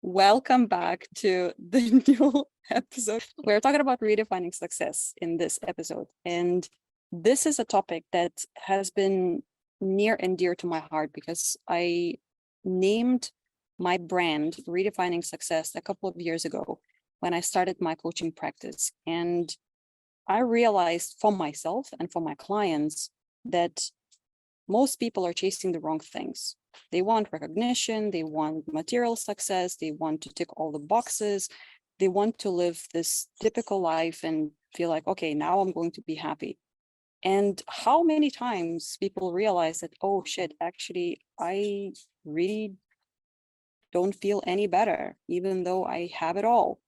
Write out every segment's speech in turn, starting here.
Welcome back to the new episode. We're talking about redefining success in this episode. And this is a topic that has been near and dear to my heart because I named my brand Redefining Success a couple of years ago when I started my coaching practice. And I realized for myself and for my clients that most people are chasing the wrong things. They want recognition, they want material success, they want to tick all the boxes, they want to live this typical life and feel like, okay, now I'm going to be happy. And how many times people realize that, oh shit, actually, I really don't feel any better, even though I have it all.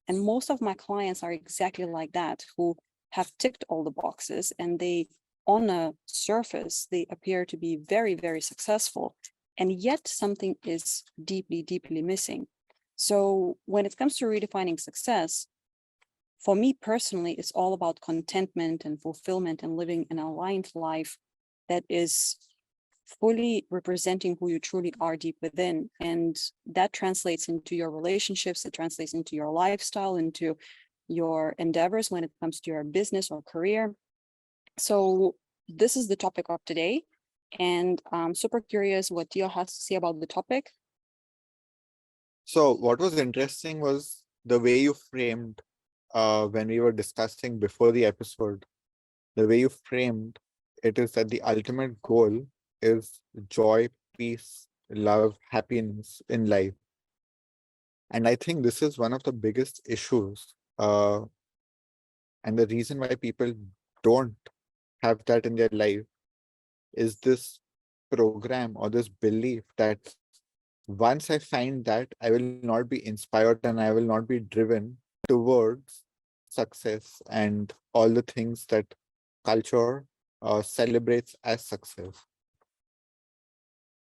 And most of my clients are exactly like that, who have ticked all the boxes and they, on a surface, they appear to be very, very successful. And yet something is deeply, deeply missing. So when it comes to redefining success, for me personally, it's all about contentment and fulfillment and living an aligned life that is fully representing who you truly are deep within. And that translates into your relationships, it translates into your lifestyle, into your endeavors when it comes to your business or career. So this is the topic of today. And I'm super curious what Tio has to say about the topic. So what was interesting was the way you framed when we were discussing before the episode, the way you framed it is that the ultimate goal is joy, peace, love, happiness in life. And I think this is one of the biggest issues. And the reason why people don't have that in their life is this program or this belief that once I find that, I will not be inspired and I will not be driven towards success and all the things that culture celebrates as success.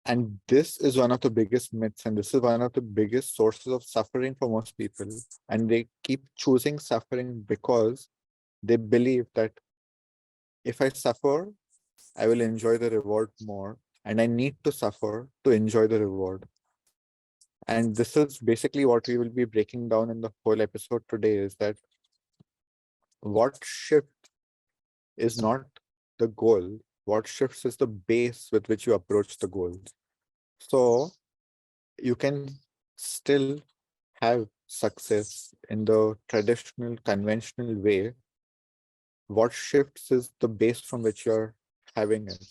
And this is one of the biggest myths, and this is one of the biggest sources of suffering for most people. And they keep choosing suffering because they believe that if I suffer, I will enjoy the reward more, and I need to suffer to enjoy the reward. And this is basically what we will be breaking down in the whole episode today, is that what shift is not the goal, what shifts is the base with which you approach the goal. So you can still have success in the traditional, conventional way. What shifts is the base from which you're having it.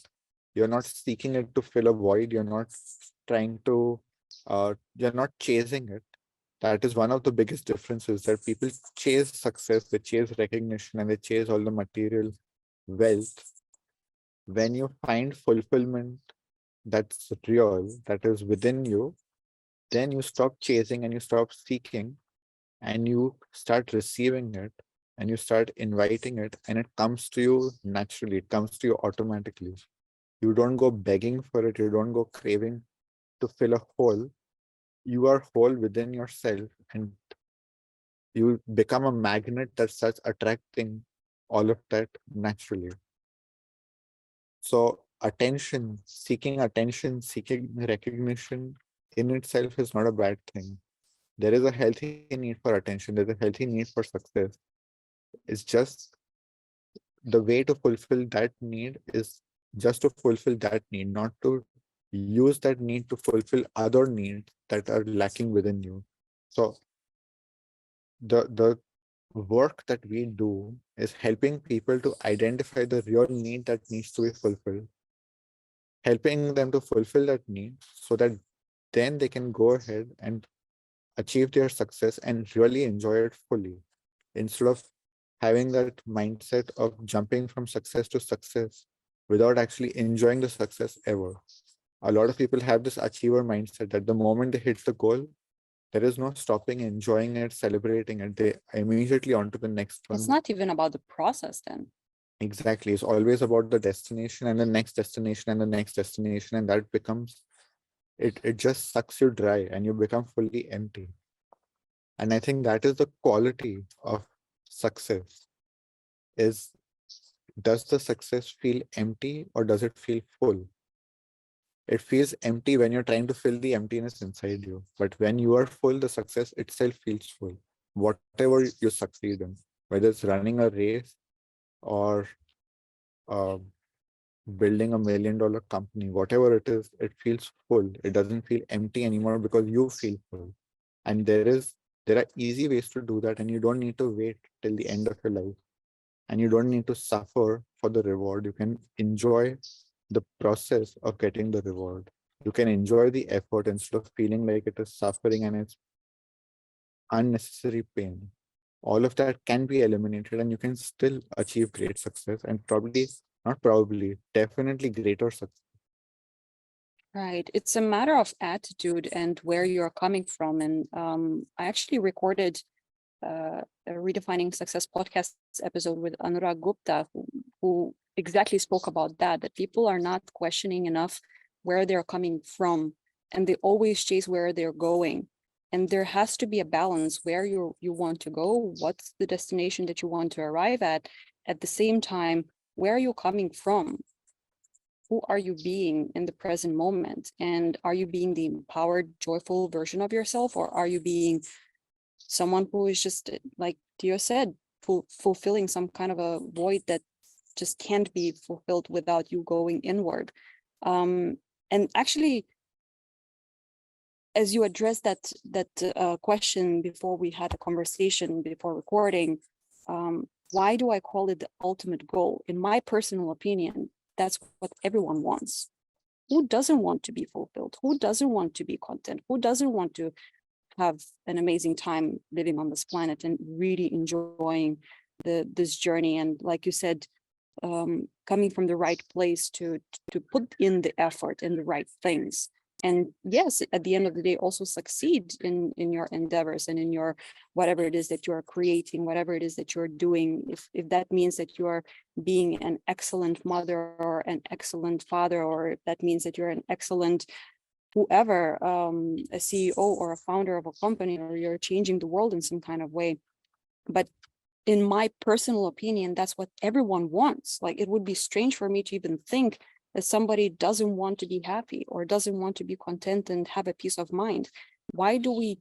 You're not seeking it to fill a void, you're not trying to, you're not chasing it. That is one of the biggest differences, that people chase success, they chase recognition, and they chase all the material wealth. When you find fulfillment that's real, that is within you, then you stop chasing and you stop seeking and you start receiving it and you start inviting it, and it comes to you naturally, it comes to you automatically. You don't go begging for it, you don't go craving to fill a hole. You are whole within yourself, and you become a magnet that starts attracting all of that naturally. So attention, seeking recognition in itself is not a bad thing. There is a healthy need for attention, there's a healthy need for success. It's just the way to fulfill that need is just to fulfill that need, not to use that need to fulfill other needs that are lacking within you. So the work that we do is helping people to identify the real need that needs to be fulfilled, helping them to fulfill that need so that then they can go ahead and achieve their success and really enjoy it fully, instead of having that mindset of jumping from success to success without actually enjoying the success ever. A lot of people have this achiever mindset that the moment they hit the goal, there is no stopping, enjoying it, celebrating it. They immediately on to the next It's one. not even about the process then. Exactly. It's always about the destination and the next destination and the next destination. And that becomes, it just sucks you dry and you become fully empty. And I think that is the quality of success, is, does the success feel empty or does it feel full? It feels empty when you're trying to fill the emptiness inside you. But when you are full, the success itself feels full. Whatever you succeed in, whether it's running a race or uh, building $1 million company, whatever it is, it feels full. It doesn't feel empty anymore because you feel full. And there are easy ways to do that, and you don't need to wait till the end of your life. And you don't need to suffer for the reward. You can enjoy the process of getting the reward. You can enjoy the effort instead of feeling like it is suffering and it's unnecessary pain. All of that can be eliminated and you can still achieve great success and probably, not probably, definitely greater success. Right. It's a matter of attitude and where you're coming from. And I actually recorded a Redefining Success podcast episode with Anurag Gupta, who exactly spoke about that people are not questioning enough where they're coming from, and they always chase where they're going. And there has to be a balance where you want to go, what's the destination that you want to arrive at the same time, where are you coming from? Who are you being in the present moment? And are you being the empowered, joyful version of yourself, or are you being someone who is just, like Tio said, fulfilling some kind of a void that just can't be fulfilled without you going inward? And actually, as you addressed that question before we had a conversation before recording, why do I call it the ultimate goal? In my personal opinion, that's what everyone wants. Who doesn't want to be fulfilled? Who doesn't want to be content? Who doesn't want to have an amazing time living on this planet and really enjoying this journey? And like you said, coming from the right place to put in the effort in the right things. And yes, at the end of the day, also succeed in your endeavors and in your whatever it is that you are creating, whatever it is that you're doing. If that means that you are being an excellent mother or an excellent father, or if that means that you're an excellent whoever, a CEO or a founder of a company, or you're changing the world in some kind of way. But in my personal opinion, that's what everyone wants. Like, it would be strange for me to even think that somebody doesn't want to be happy or doesn't want to be content and have a peace of mind. Why do we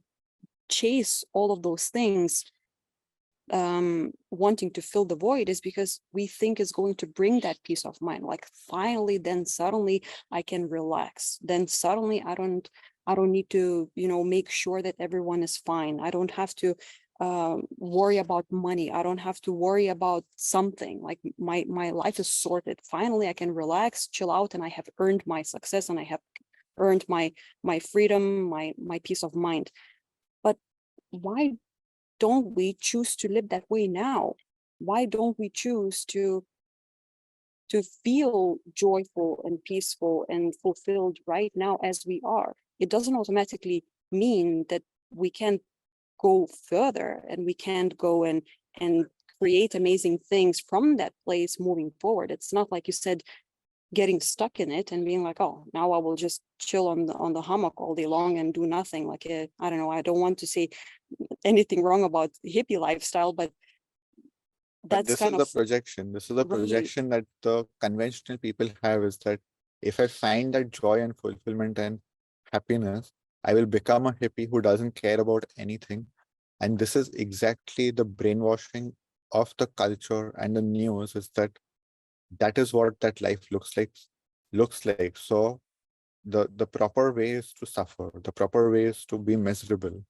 chase all of those things, wanting to fill the void? Is because we think it's going to bring that peace of mind. Like, finally, then suddenly I can relax. Then suddenly I don't need to, make sure that everyone is fine. I don't have to worry about money. I don't have to worry about something. Like, my life is sorted. Finally, I can relax, chill out, and I have earned my success, and I have earned my freedom, my peace of mind. But why don't we choose to live that way now? Why don't we choose to feel joyful and peaceful and fulfilled right now as we are? It doesn't automatically mean that we can't go further and we can't go and create amazing things from that place moving forward. It's not, like you said, getting stuck in it and being like, oh, now I will just chill on the hammock all day long and do nothing. Like, I don't know, I don't want to say anything wrong about hippie lifestyle, but But that's this kind is the of projection. This is the right. projection that the conventional people have, is that if I find that joy and fulfillment and happiness, I will become a hippie who doesn't care about anything. And this is exactly the brainwashing of the culture and the news, is that that is what that life looks like. So the proper way is to suffer. The proper way is to be miserable.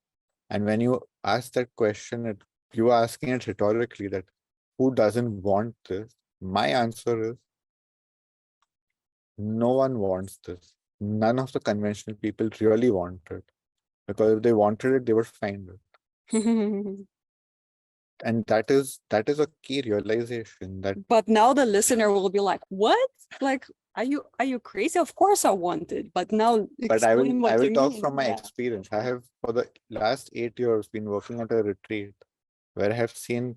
And when you ask that question, you are asking it rhetorically, that who doesn't want this? My answer is no one wants this. None of the conventional people really want it, because if they wanted it, they would find it. And that is a key realization, that But now the listener will be like, what? Like, are you crazy? Of course I want it, but now but I will explain I what will you talk mean. from my Yeah. experience. I have, for the last 8 years, been working at a retreat where I have seen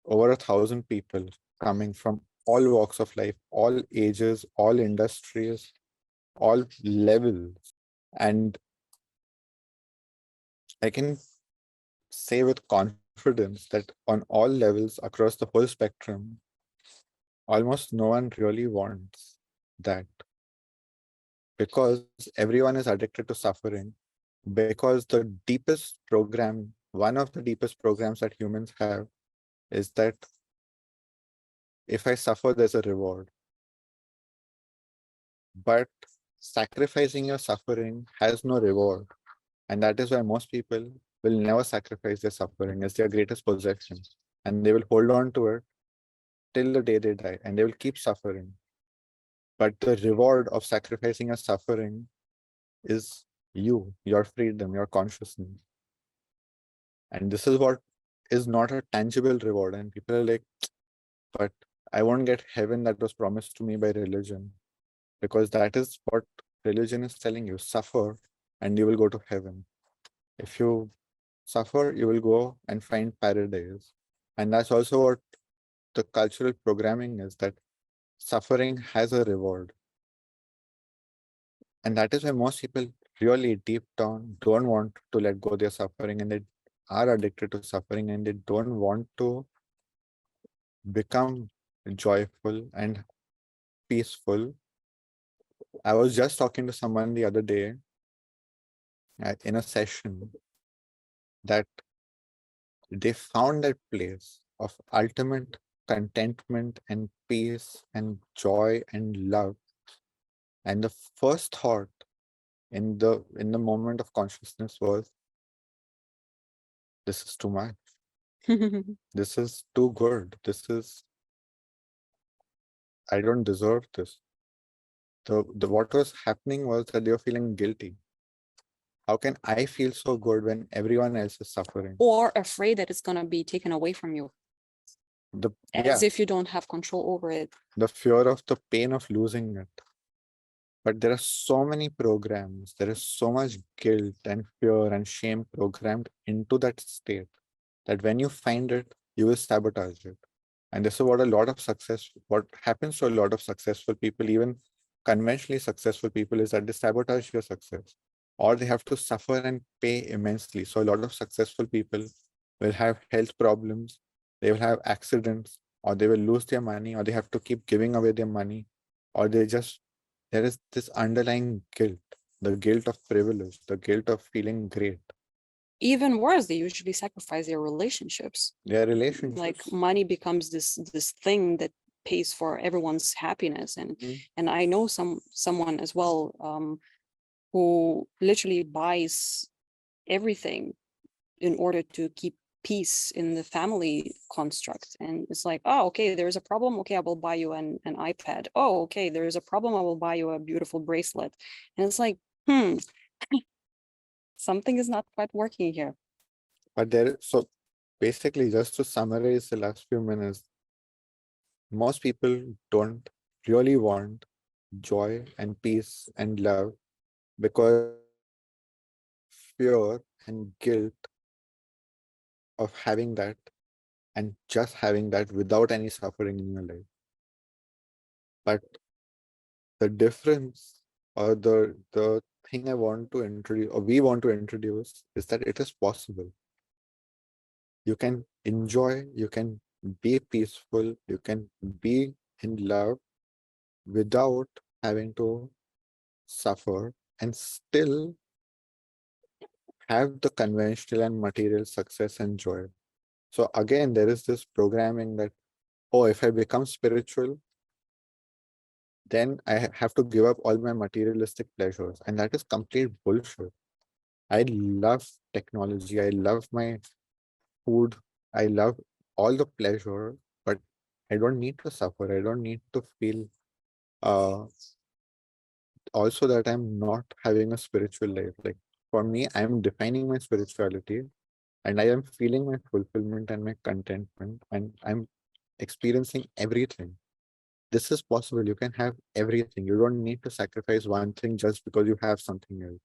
over 1,000 people coming from all walks of life, all ages, all industries, all levels. And I can say with confidence that on all levels across the whole spectrum, almost no one really wants that. because everyone is addicted to suffering, because the deepest program, one of the deepest programs that humans have is that if I suffer, there's a reward. But sacrificing your suffering has no reward. And that is why most people will never sacrifice their suffering as their greatest possession. And they will hold on to it till the day they die, and they will keep suffering. But the reward of sacrificing your suffering is you, your freedom, your consciousness. And this is what is not a tangible reward. And people are like, but I won't get heaven that was promised to me by religion. Because that is what religion is telling you: suffer and you will go to heaven. If you suffer, you will go and find paradise. And that's also what the cultural programming is, that suffering has a reward. And that is why most people really deep down don't want to let go their suffering, and they are addicted to suffering, and they don't want to become joyful and peaceful. I was just talking to someone the other day in a session that they found that place of ultimate contentment and peace and joy and love. And the first thought in the moment of consciousness was, this is too much. This is too good. I don't deserve this. The what was happening was that they were feeling guilty. How can I feel so good when everyone else is suffering? Or afraid that it's going to be taken away from you, as Yeah, if you don't have control over it. the fear of the pain of losing it. But there are so many programs, there is so much guilt and fear and shame programmed into that state that when you find it, you will sabotage it. And this is what happens to a lot of successful people, even conventionally successful people, is that they sabotage your success, or they have to suffer and pay immensely. So a lot of successful people will have health problems, they will have accidents, or they will lose their money, or they have to keep giving away their money, or there is this underlying guilt, the guilt of privilege, the guilt of feeling great. Even worse, they usually sacrifice their relationships. Their relationships. Like money becomes this thing that pays for everyone's happiness. And I know someone as well, who literally buys everything in order to keep peace in the family construct. And it's like, oh, okay, there's a problem. Okay, I will buy you an iPad. Oh, okay, there's a problem. I will buy you a beautiful bracelet. And it's like, something is not quite working here. But so basically, just to summarize the last few minutes, most people don't really want joy and peace and love because fear and guilt of having that, and just having that without any suffering in your life. But the difference, or the thing I want to introduce, or we want to introduce, is that it is possible. You can enjoy, you can be peaceful, you can be in love without having to suffer, and still have the conventional and material success and joy. So again, there is this programming that, oh, if I become spiritual, then I have to give up all my materialistic pleasures. And that is complete bullshit. I love technology. I love my food. I love all the pleasure, but I don't need to suffer. I don't need to feel also that I'm not having a spiritual life. Like for me, I'm defining my spirituality, and I am feeling my fulfillment and my contentment, and I'm experiencing everything. This is possible. You can have everything. You don't need to sacrifice one thing just because you have something else.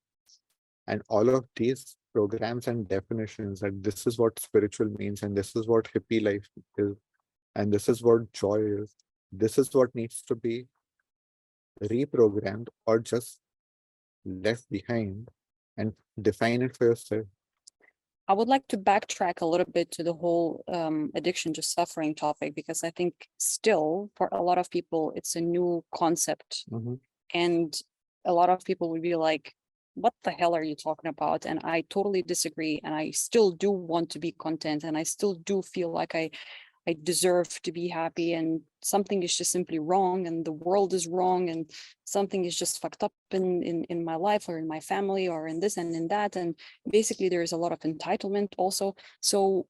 And all of these programs and definitions that this is what spiritual means, and this is what hippie life is, and this is what joy is, this is what needs to be reprogrammed or just left behind and define it for yourself. I would like to backtrack a little bit to the whole addiction to suffering topic, because I think still for a lot of people, it's a new concept. Mm-hmm. And a lot of people would be like, what the hell are you talking about? And I totally disagree. And I still do want to be content. And I still do feel like I deserve to be happy, and something is just simply wrong, and the world is wrong, and something is just fucked up in my life or in my family or in this and in that. And basically there is a lot of entitlement also. So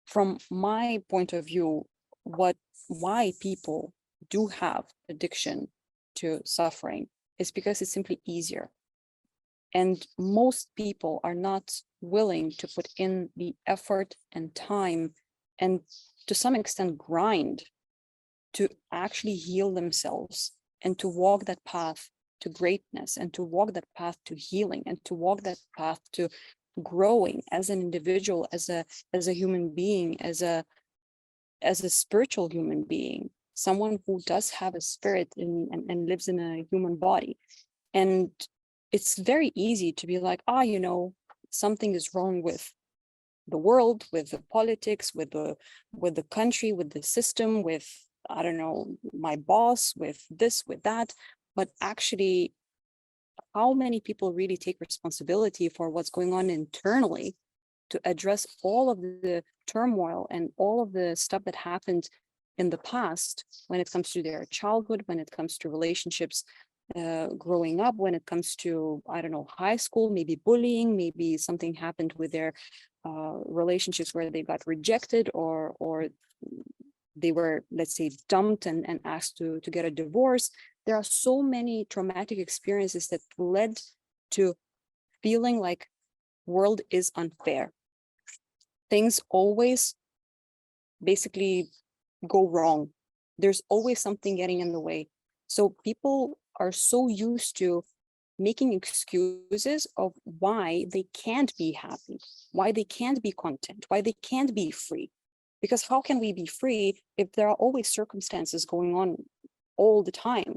from my point of view, why people do have addiction to suffering is because it's simply easier. And most people are not willing to put in the effort and time and to some extent grind to actually heal themselves and to walk that path to greatness and to walk that path to healing and to walk that path to growing as an individual, as a human being, as a spiritual human being, someone who does have a spirit and lives in a human body. And it's very easy to be like, something is wrong with the world, with the politics, with the country, with the system, with, I don't know, my boss, with this, with that. But actually, how many people really take responsibility for what's going on internally to address all of the turmoil and all of the stuff that happened in the past when it comes to their childhood, when it comes to relationships growing up, when it comes to, I don't know, high school, maybe bullying, maybe something happened with their relationships where they got rejected, or they were, let's say, dumped and asked to get a divorce. There are so many traumatic experiences that led to feeling like world is unfair. Things always basically go wrong. There's always something getting in the way. So people are so used to making excuses of why they can't be happy, why they can't be content, why they can't be free. Because how can we be free if there are always circumstances going on all the time?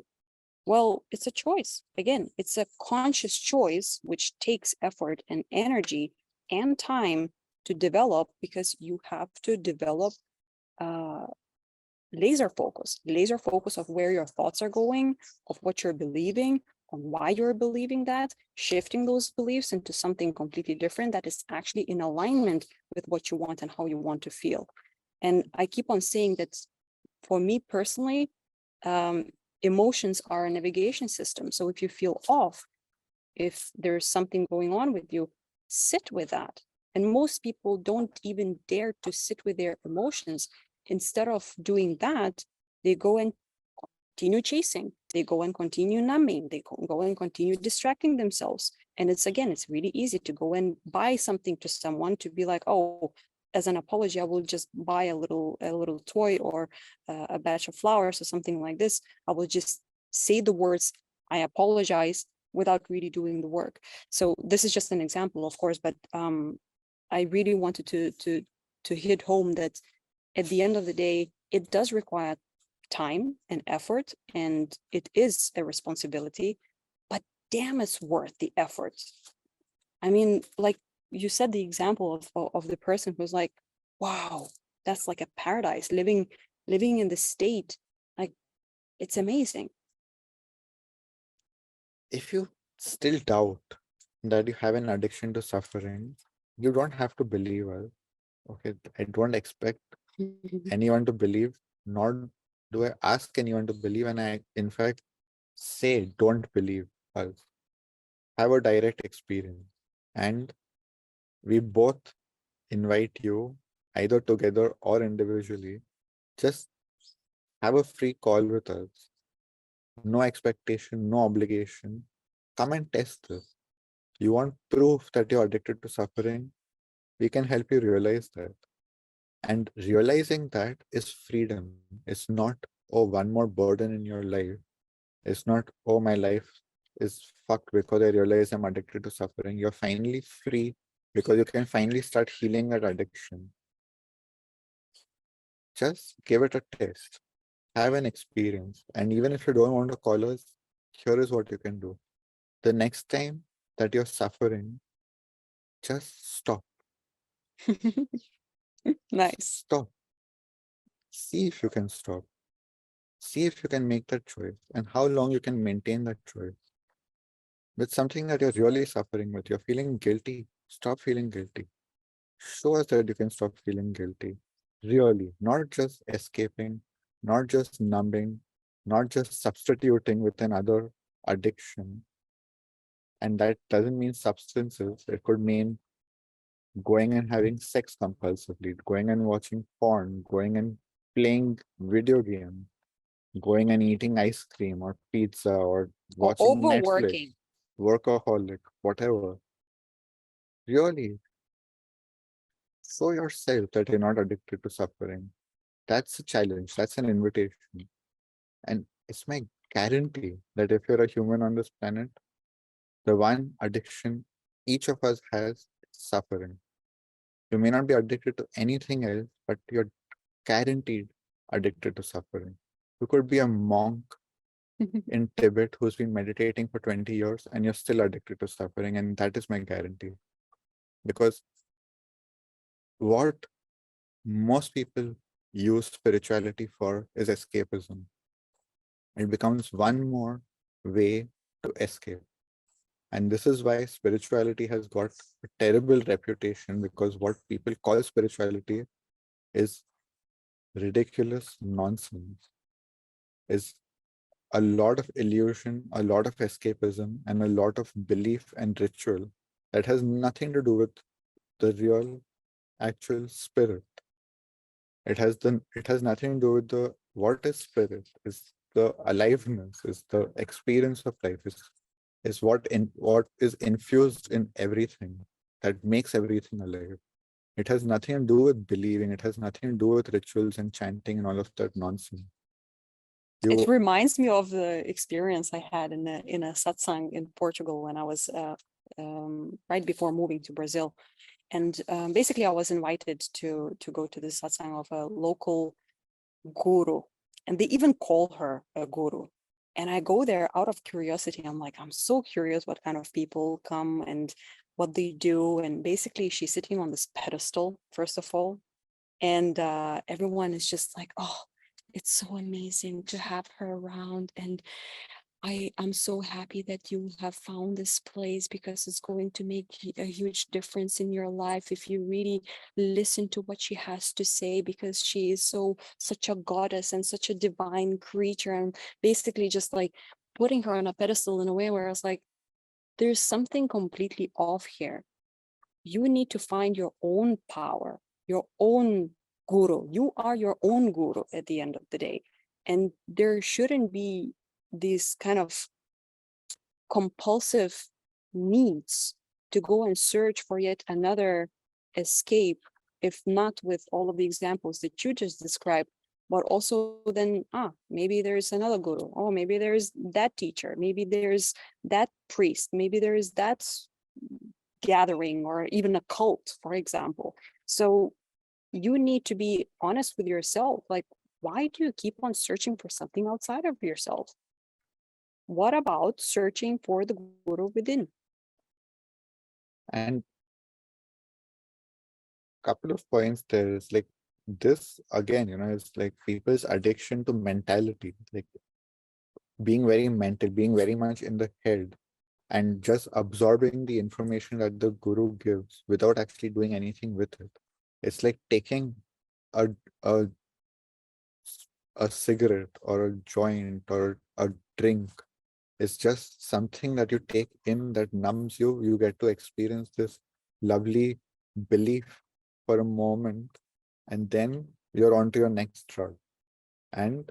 Well, it's a choice. Again, it's a conscious choice, which takes effort and energy and time to develop, because you have to develop uh, laser focus of where your thoughts are going, of what you're believing, on why you're believing that, shifting those beliefs into something completely different that is actually in alignment with what you want and how you want to feel. And I keep on saying that for me personally, emotions are a navigation system. So if you feel off, if there's something going on with you, sit with that. And most people don't even dare to sit with their emotions. Instead of doing that, they go and continue chasing. They go and continue numbing. They go and continue distracting themselves. And it's really easy to go and buy something to someone to be like, oh, as an apology, I will just buy a little toy or a batch of flowers or something like this. I will just say the words, I apologize, without really doing the work. So this is just an example, of course, but I really wanted to hit home that at the end of the day, it does require time and effort, and it is a responsibility, but damn, it's worth the effort. I mean, like you said, the example of the person who's like, wow, that's like a paradise, living in the state. Like, it's amazing. If you still doubt that you have an addiction to suffering, you don't have to believe us. Okay, I don't expect anyone to believe, nor do I ask anyone to believe. And I, in fact, say, don't believe us. Have a direct experience. And we both invite you, either together or individually, just have a free call with us. No expectation, no obligation. Come and test this. You want proof that you're addicted to suffering? We can help you realize that. And realizing that is freedom. It's not, oh, one more burden in your life. It's not, oh, my life is fucked because I realize I'm addicted to suffering. You're finally free because you can finally start healing that addiction. Just give it a test. Have an experience. And even if you don't want to call us, here is what you can do. The next time that you're suffering, just stop. Nice. Stop. See if you can stop. See if you can make that choice and how long you can maintain that choice. with something that you're really suffering with. You're feeling guilty. Stop feeling guilty. Show us that you can stop feeling guilty. Really, not just escaping, not just numbing, not just substituting with another addiction. And that doesn't mean substances. It could mean going and having sex compulsively, going and watching porn, going and playing video games, going and eating ice cream or pizza or Or watching Netflix, overworking. workaholic, whatever. Really, show yourself that you're not addicted to suffering. That's a challenge. That's an invitation. And it's my guarantee that if you're a human on this planet, the one addiction each of us has is suffering. You may not be addicted to anything else, but you're guaranteed addicted to suffering. You could be a monk in Tibet who's been meditating for 20 years and you're still addicted to suffering. And that is my guarantee. Because what most people use spirituality for is escapism. It becomes one more way to escape. And this is why spirituality has got a terrible reputation, because what people call spirituality is ridiculous nonsense, is a lot of illusion, a lot of escapism, and a lot of belief and ritual that has nothing to do with the real, actual spirit. It has nothing to do with the what is spirit, is the aliveness, is the experience of life, is what is infused in everything that makes everything alive. It has nothing to do with believing, it has nothing to do with rituals and chanting and all of that nonsense. It You reminds me of the experience I had in a satsang in Portugal when I was right before moving to Brazil. And basically, I was invited to go to the satsang of a local guru, and they even call her a guru. And I go there out of curiosity. I'm like, I'm so curious what kind of people come and what they do. And basically, she's sitting on this pedestal, first of all, and everyone is just like, oh, it's so amazing to have her around, and I'm so happy that you have found this place because it's going to make a huge difference in your life if you really listen to what she has to say, because she is such a goddess and such a divine creature, and basically just like putting her on a pedestal in a way where I was like, there's something completely off here. You need to find your own power, your own guru. You are your own guru at the end of the day. And there shouldn't be these kind of compulsive needs to go and search for yet another escape, if not with all of the examples that you just described, but also then, maybe there's another guru. Oh, maybe there's that teacher. Maybe there's that priest. Maybe there's that gathering or even a cult, for example. So you need to be honest with yourself. Like, why do you keep on searching for something outside of yourself? What about searching for the guru within? and couple of points there is like this again, it's like people's addiction to mentality, like being very mental, being very much in the head, and just absorbing the information that the guru gives without actually doing anything with it. It's like taking a a, a cigarette or a joint or a drink. It's just something that you take in that numbs you. You get to experience this lovely belief for a moment, and then you're on to your next drug. And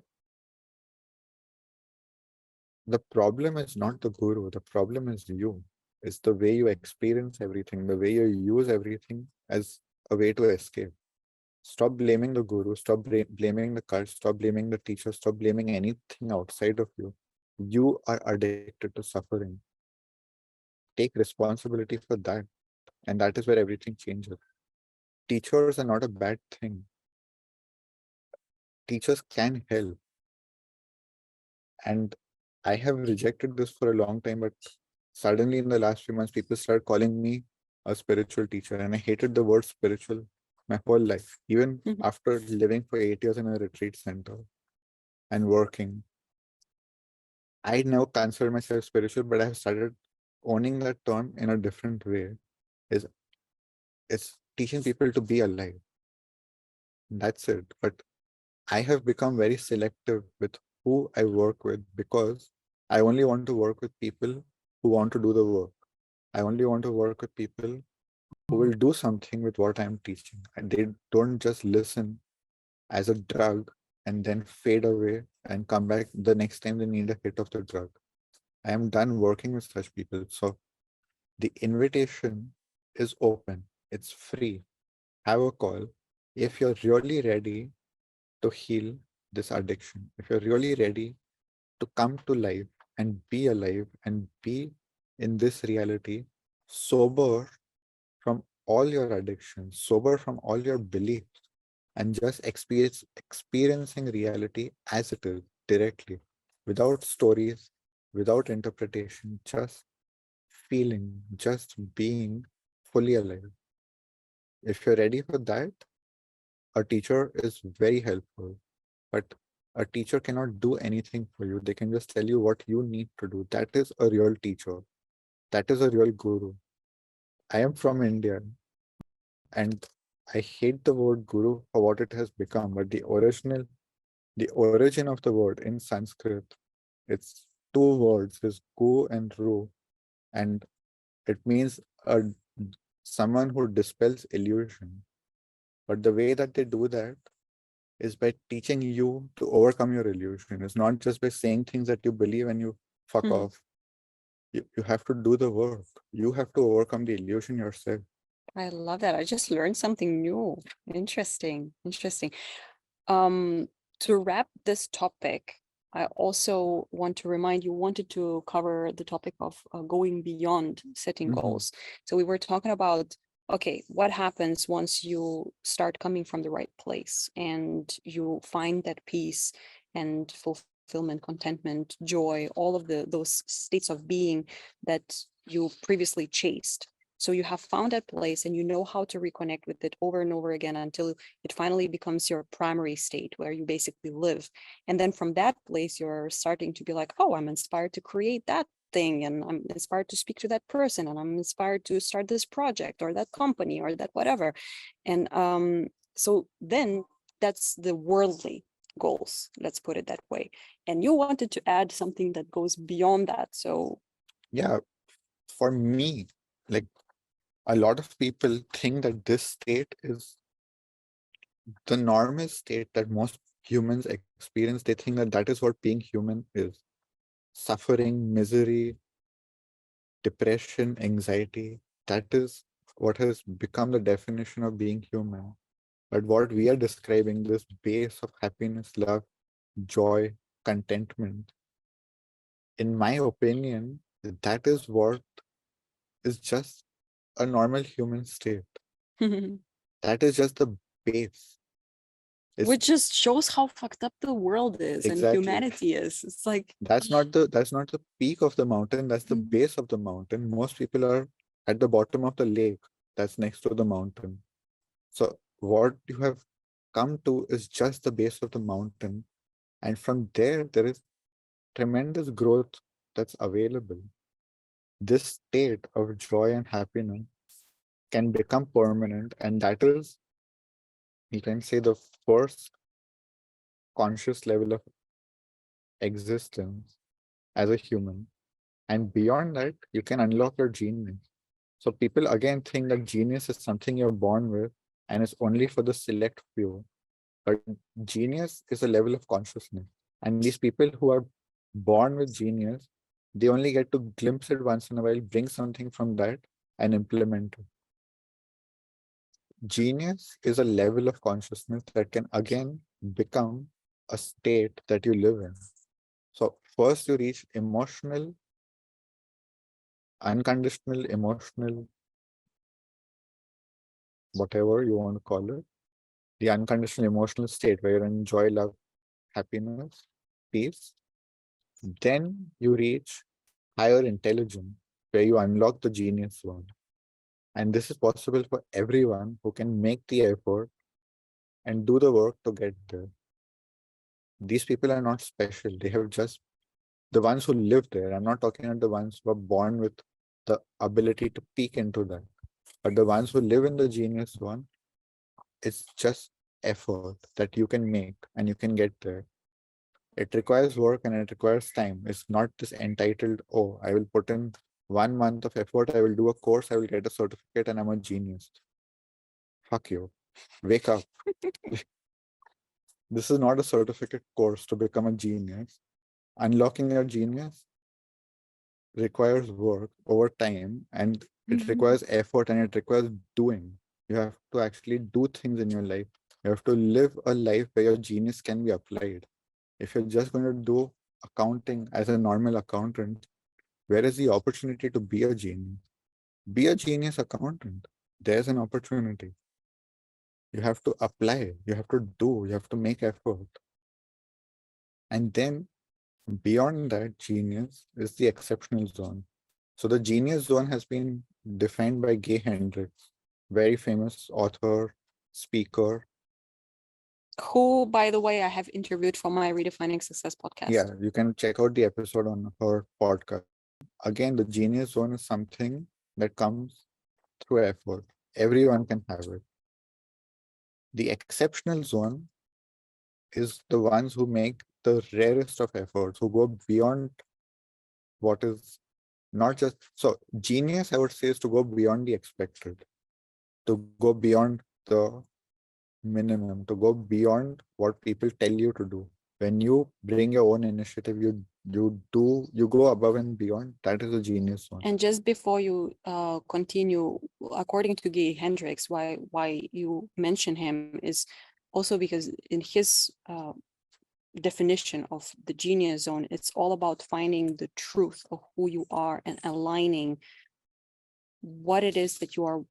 the problem is not the guru, the problem is you. It's the way you experience everything, the way you use everything as a way to escape. Stop blaming the guru, stop blaming the cult, stop blaming the teacher, stop blaming anything outside of you. You are addicted to suffering. Take responsibility for that. And that is where everything changes. Teachers are not a bad thing. Teachers can help. And I have rejected this for a long time, but suddenly in the last few months, people start calling me a spiritual teacher. And I hated the word spiritual my whole life, even after living for 8 years in a retreat center and working. I now consider myself spiritual, but I have started owning that term in a different way is teaching people to be alive. That's it. But I have become very selective with who I work with because I only want to work with people who want to do the work. I only want to work with people who will do something with what I'm teaching. And they don't just listen as a drug and then fade away and come back the next time they need a hit of the drug. I am done working with such people. So the invitation is open, it's free. Have a call. If you're really ready to heal this addiction, if you're really ready to come to life and be alive and be in this reality, sober from all your addictions, sober from all your beliefs, and just experiencing reality as it is directly, without stories, without interpretation, just feeling, just being fully alive. If you're ready for that, a teacher is very helpful, but a teacher cannot do anything for you. They can just tell you what you need to do. That is a real teacher. That is a real guru. I am from India and I hate the word guru for what it has become, but the origin of the word in Sanskrit, it's two words, is gu and ru, and it means someone who dispels illusion. But the way that they do that is by teaching you to overcome your illusion. It's not just by saying things that you believe and you fuck Mhm. off. You have to do the work. You have to overcome the illusion yourself. I love that. I just learned something new. Interesting. Interesting. Um, to wrap this topic, I also want to remind you wanted to cover the topic of going beyond setting goals. So we were talking about, okay, what happens once you start coming from the right place and you find that peace and fulfillment, contentment, joy, all of those states of being that you previously chased. So you have found that place and you know how to reconnect with it over and over again until it finally becomes your primary state where you basically live. And then from that place, you're starting to be like, oh, I'm inspired to create that thing. And I'm inspired to speak to that person. And I'm inspired to start this project or that company or that whatever. And so then that's the worldly goals, let's put it that way. And you wanted to add something that goes beyond that. So Yeah, for me, like a lot of people think that this state is the normal state that most humans experience. They think that that is what being human is. Suffering, misery, depression, anxiety. That is what has become the definition of being human. But what we are describing, this base of happiness, love, joy, contentment, in my opinion, that is what is just a normal human state. That is just the base. It's which just shows how fucked up the world is and exactly. humanity is. It's like That's not the peak of the mountain, that's the base of the mountain. Most people are at the bottom of the lake that's next to the mountain. So what you have come to is just the base of the mountain. And from there is tremendous growth that's available. This state of joy and happiness can become permanent, and that is, you can say, the first conscious level of existence as a human. And beyond that, you can unlock your genius. So people again think that genius is something you're born with and it's only for the select few. But genius is a level of consciousness. And these people who are born with genius, they only get to glimpse it once in a while, bring something from that and implement it. Genius is a level of consciousness that can again become a state that you live in. So first you reach unconditional emotional, whatever you want to call it, the unconditional emotional state where you enjoy love, happiness, peace. Then you reach higher intelligence where you unlock the genius one. And this is possible for everyone who can make the effort and do the work to get there. These people are not special. They have just the ones who live there. I'm not talking about the ones who are born with the ability to peek into that. But the ones who live in the genius zone, it's just effort that you can make and you can get there. It requires work and it requires time. It's not this entitled, oh, I will put in 1 month of effort, I will do a course, I will get a certificate, and I'm a genius. Fuck you. Wake up. This is not a certificate course to become a genius. Unlocking your genius requires work over time, and it requires effort, and it requires doing. You have to actually do things in your life. You have to live a life where your genius can be applied. If you're just going to do accounting as a normal accountant, where is the opportunity to be a genius? Be a genius accountant. There's an opportunity. You have to apply, you have to do, you have to make effort. And then beyond that genius is the exceptional zone. So the genius zone has been defined by Gay Hendricks, very famous author, speaker. Who, by the way, I have interviewed for my Redefining Success podcast. Yeah, you can check out the episode on her podcast. Again, the genius zone is something that comes through effort. Everyone can have it. The exceptional zone is the ones who make the rarest of efforts, who go beyond what is not just so genius, I would say, is to go beyond the expected, to go beyond the minimum, to go beyond what people tell you to do. When you bring your own initiative, you go above and beyond. That is a genius zone. And just before you continue, according to Guy Hendricks, why you mention him is also because in his definition of the genius zone, it's all about finding the truth of who you are and aligning what it is that you are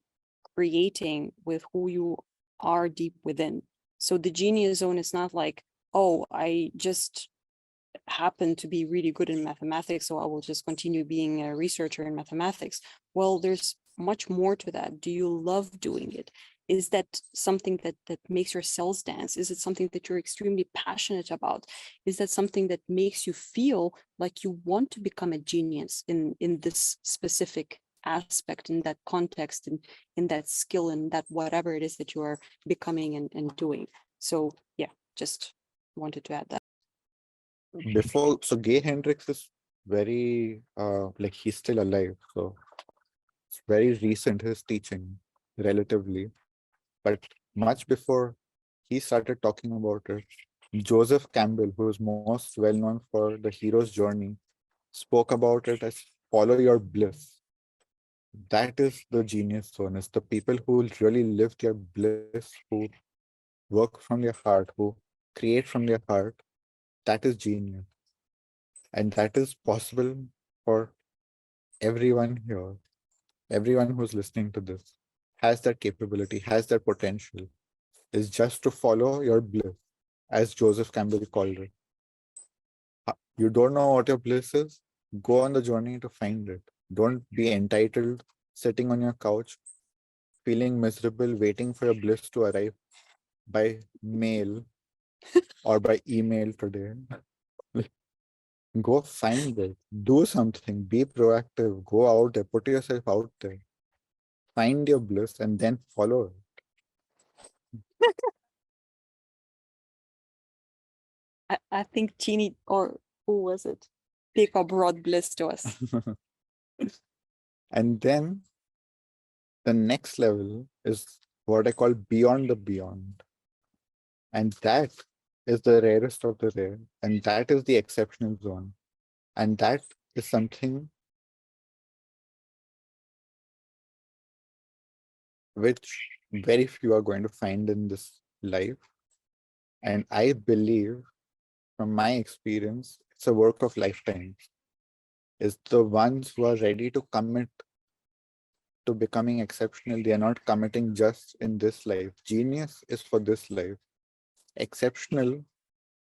creating with who you are deep within. So the genius zone is not like, oh, I just happen to be really good in mathematics, so I will just continue being a researcher in mathematics. Well, there's much more to that. Do you love doing it? Is that something that makes your cells dance? Is it something that you're extremely passionate about? Is that something that makes you feel like you want to become a genius in this specific aspect, in that context, and in that skill, and that whatever it is that you are becoming and doing? So yeah, just wanted to add that. Before, so Gay Hendricks is very like he's still alive, so it's very recent, his teaching, relatively. But much before he started talking about it, Joseph Campbell, who is most well known for the hero's journey, spoke about it as follow your bliss. That is the genius zone. It's the people who really live their bliss, who work from their heart, who create from their heart. That is genius. And that is possible for everyone here. Everyone who's listening to this has that capability, has that potential. Is just to follow your bliss, as Joseph Campbell called it. You don't know what your bliss is? Go on the journey to find it. Don't be entitled, sitting on your couch, feeling miserable, waiting for your bliss to arrive by mail or by email today. Go find it. Do something. Be proactive. Go out there. Put yourself out there. Find your bliss and then follow it. I think Teeny, or who was it? Pika brought bliss to us. And then the next level is what I call beyond the beyond. And that is the rarest of the rare. And that is the exceptional zone. And that is something which very few are going to find in this life. And I believe, from my experience, it's a work of lifetimes. It's the ones who are ready to commit to becoming exceptional. They are not committing just in this life. Genius is for this life. Exceptional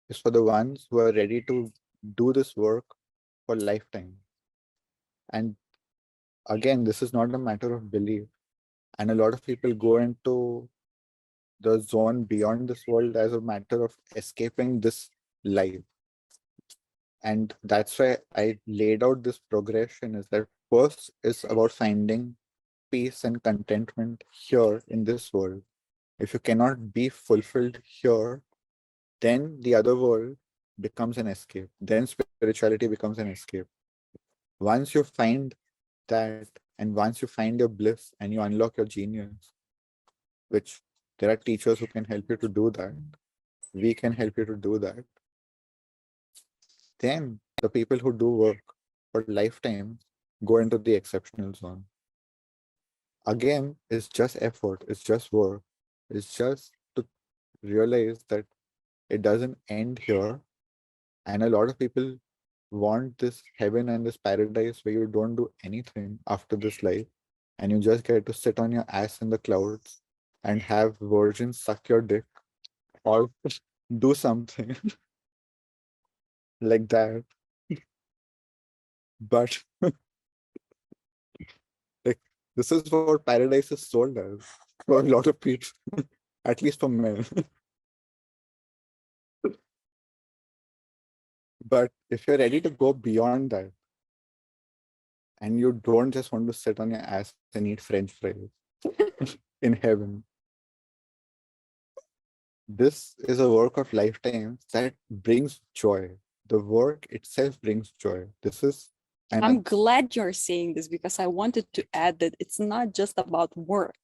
is for the ones who are ready to do this work for lifetime. And again, this is not a matter of belief. And a lot of people go into the zone beyond this world as a matter of escaping this life. And that's why I laid out this progression, is that First is about finding peace and contentment here in this world. If you cannot be fulfilled here, then the other world becomes an escape. Then spirituality becomes an escape. Once you find that, and once you find your bliss and you unlock your genius, which there are teachers who can help you to do that, we can help you to do that, then the people who do work for lifetimes go into the exceptional zone. Again, it's just effort, it's just work, it's just to realize that it doesn't end here. And a lot of people want this heaven and this paradise where you don't do anything after this life and you just get to sit on your ass in the clouds and have virgins suck your dick or do something like that. But like this is what paradise is sold as for a lot of people, at least for men. But if you're ready to go beyond that, and you don't just want to sit on your ass and eat French fries in heaven, this is a work of lifetimes that brings joy. The work itself brings joy. This is I'm glad you're saying this because I wanted to add that it's not just about work.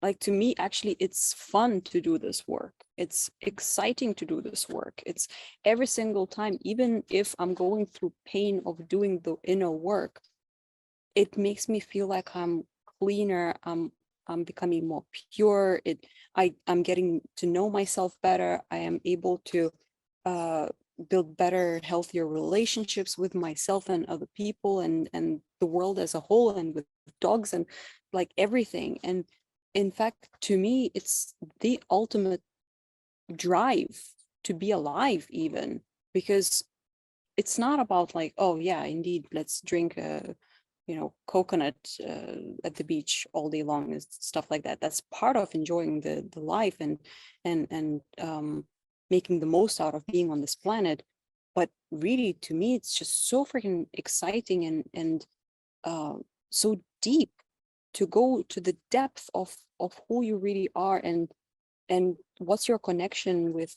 Like to me, actually, it's fun to do this work. It's exciting to do this work. It's every single time, even if I'm going through pain of doing the inner work, it makes me feel like I'm cleaner. I'm becoming more pure. I'm getting to know myself better. I am able to build better, healthier relationships with myself and other people and the world as a whole and with dogs and like everything. And in fact, to me, it's the ultimate drive to be alive even, because it's not about like, oh yeah, indeed, let's drink a coconut at the beach all day long and stuff like that. That's part of enjoying the life and making the most out of being on this planet. But really, to me, it's just so freaking exciting and so deep to go to the depth of who you really are and what's your connection with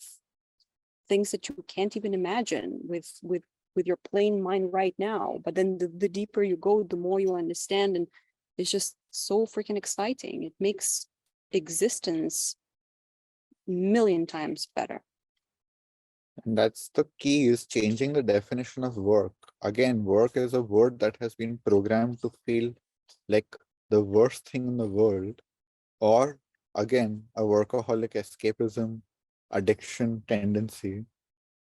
things that you can't even imagine with your plain mind right now. But then the deeper you go, the more you understand, and it's just so freaking exciting. It makes existence million times better. And that's the key, is changing the definition of work. Again, work is a word that has been programmed to feel like the worst thing in the world, or again, a workaholic escapism, addiction tendency,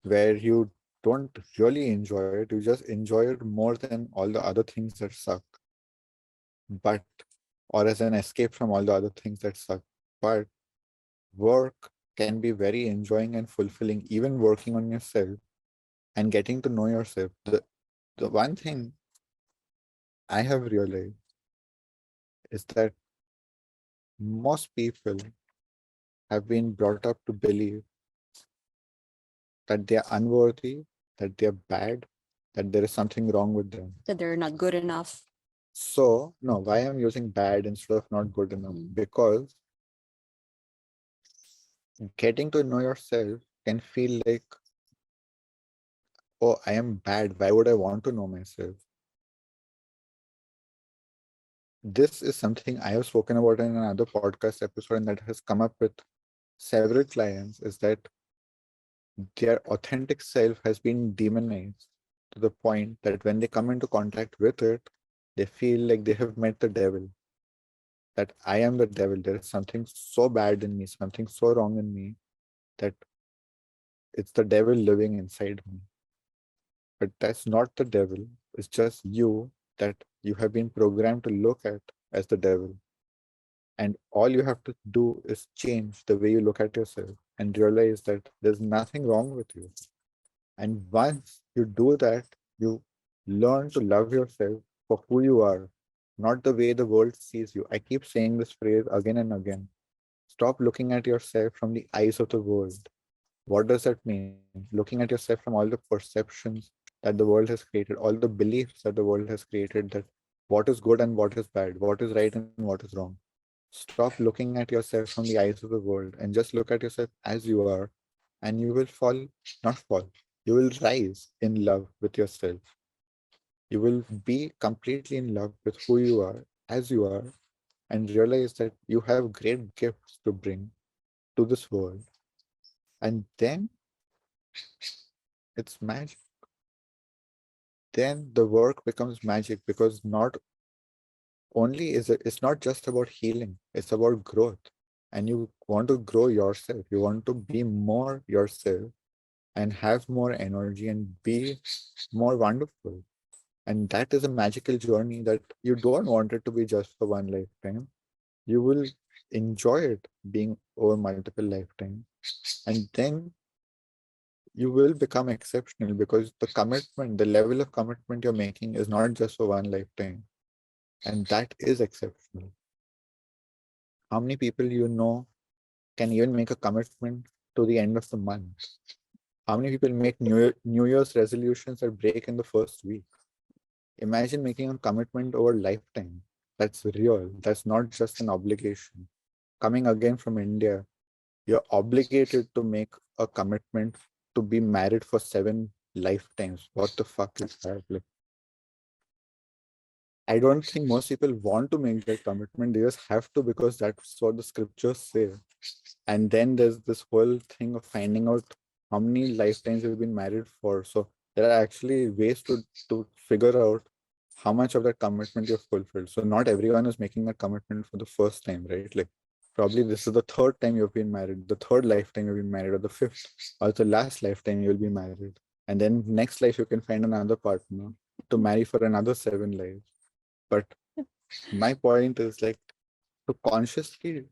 where you don't really enjoy it, you just enjoy it more than all the other things that suck. But, or as an escape from all the other things that suck. But work can be very enjoying and fulfilling, even working on yourself and getting to know yourself. The one thing I have realized is that most people have been brought up to believe that they are unworthy, that they are bad, that there is something wrong with them. That they're not good enough. So, no, why I'm using bad instead of not good enough? Because getting to know yourself can feel like, oh, I am bad. Why would I want to know myself? This is something I have spoken about in another podcast episode, and that has come up with several clients, is that their authentic self has been demonized to the point that when they come into contact with it, they feel like they have met the devil. That I am the devil. There is something so bad in me, something so wrong in me, that it's the devil living inside me. But that's not the devil. It's just you that you have been programmed to look at as the devil. And all you have to do is change the way you look at yourself and realize that there's nothing wrong with you. And once you do that, you learn to love yourself for who you are, not the way the world sees you. I keep saying this phrase again and again. Stop looking at yourself from the eyes of the world. What does that mean? Looking at yourself from all the perceptions that the world has created, all the beliefs that the world has created, that what is good and what is bad, what is right and what is wrong. Stop looking at yourself from the eyes of the world and just look at yourself as you are, and you will not fall, you will rise in love with yourself. You will be completely in love with who you are as you are, and realize that you have great gifts to bring to this world. And then it's magic. Then the work becomes magic, because not only is it's not just about healing, it's about growth. And you want to grow yourself, you want to be more yourself and have more energy and be more wonderful. And that is a magical journey that you don't want it to be just for one lifetime. You will enjoy it being over multiple lifetimes. And then you will become exceptional, because the commitment, the level of commitment you're making is not just for one lifetime. And that is exceptional. How many people you know can even make a commitment to the end of the month? How many people make New Year's resolutions that break in the first week? Imagine making a commitment over lifetime. That's real. That's not just an obligation. Coming again from India, you're obligated to make a commitment to be married for 7 lifetimes. What the fuck is that? Like, I don't think most people want to make that commitment. They just have to, because that's what the scriptures say. And then there's this whole thing of finding out how many lifetimes you've been married for. So there are actually ways to figure out how much of that commitment you've fulfilled. So not everyone is making that commitment for the first time, right? Like probably this is the third time you've been married, the third lifetime you've been married, or the fifth, or the last lifetime you'll be married. And then next life you can find another partner to marry for another 7 lives. But my point is like to consciously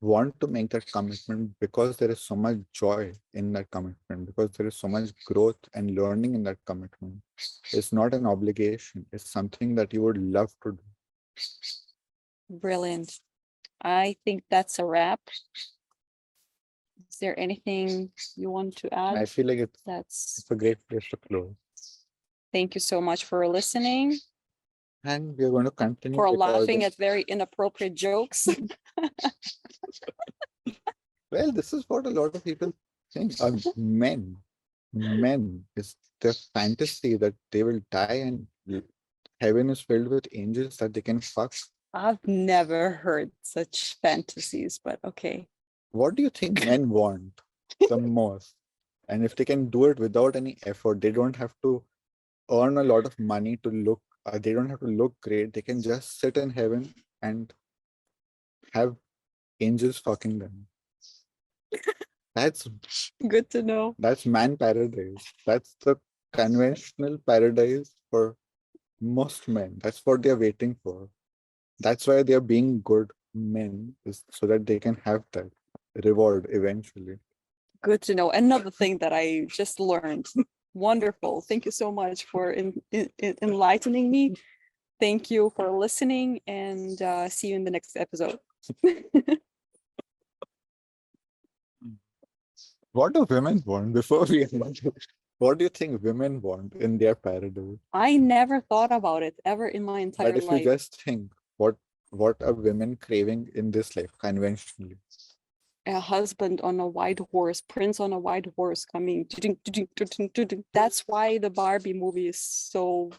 want to make that commitment, because there is so much joy in that commitment, because there is so much growth and learning in that commitment. It's not an obligation, it's something that you would love to do. Brilliant. I think that's a wrap. Is there anything you want to add? I feel like That's it's a great place to close. Thank you so much for listening, And we're going to continue for laughing recording. at very inappropriate jokes. Well, this is what a lot of people think. Men is their fantasy that they will die and heaven is filled with angels that they can fuck. I've never heard such fantasies, but okay. What do you think men want the most? And if they can do it without any effort, they don't have to earn a lot of money to look, they don't have to look great. They can just sit in heaven and have angels fucking them. That's Good to know. That's man paradise. That's the conventional paradise for most men. That's what they're waiting for. That's why they're being good men, is so that they can have that reward eventually. Good to know. Another thing that I just learned. Wonderful. Thank you so much for enlightening me. Thank you for listening, and see you in the next episode. What do women want before we end it? What do you think women want in their paradise? I never thought about it ever in my entire But if life. you just think, what are women craving in this life conventionally? A husband on a white horse, prince on a white horse coming. That's why the Barbie movie is so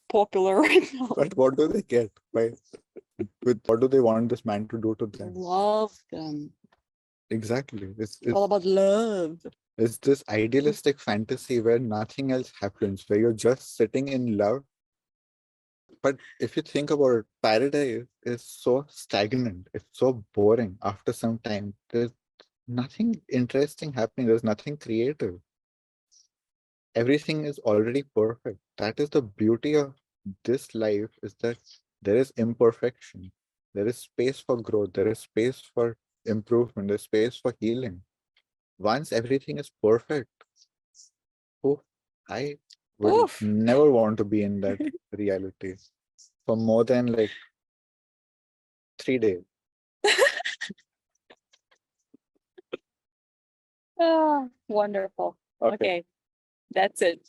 popular right now. But what do they get? With what do they want this man to do to them? Love them. Exactly. It's all about love. It's this idealistic fantasy where nothing else happens, where you're just sitting in love. But if you think about it, paradise is so stagnant. It's so boring after some time. There's nothing interesting happening. There's nothing creative. Everything is already perfect. That is the beauty of this life, is that there is imperfection. There is space for growth. There is space for improvement. There's space for healing. Once everything is perfect, oh, I will Oof. never want to be in that reality for more than like 3 days. Ah, wonderful. Okay, that's it.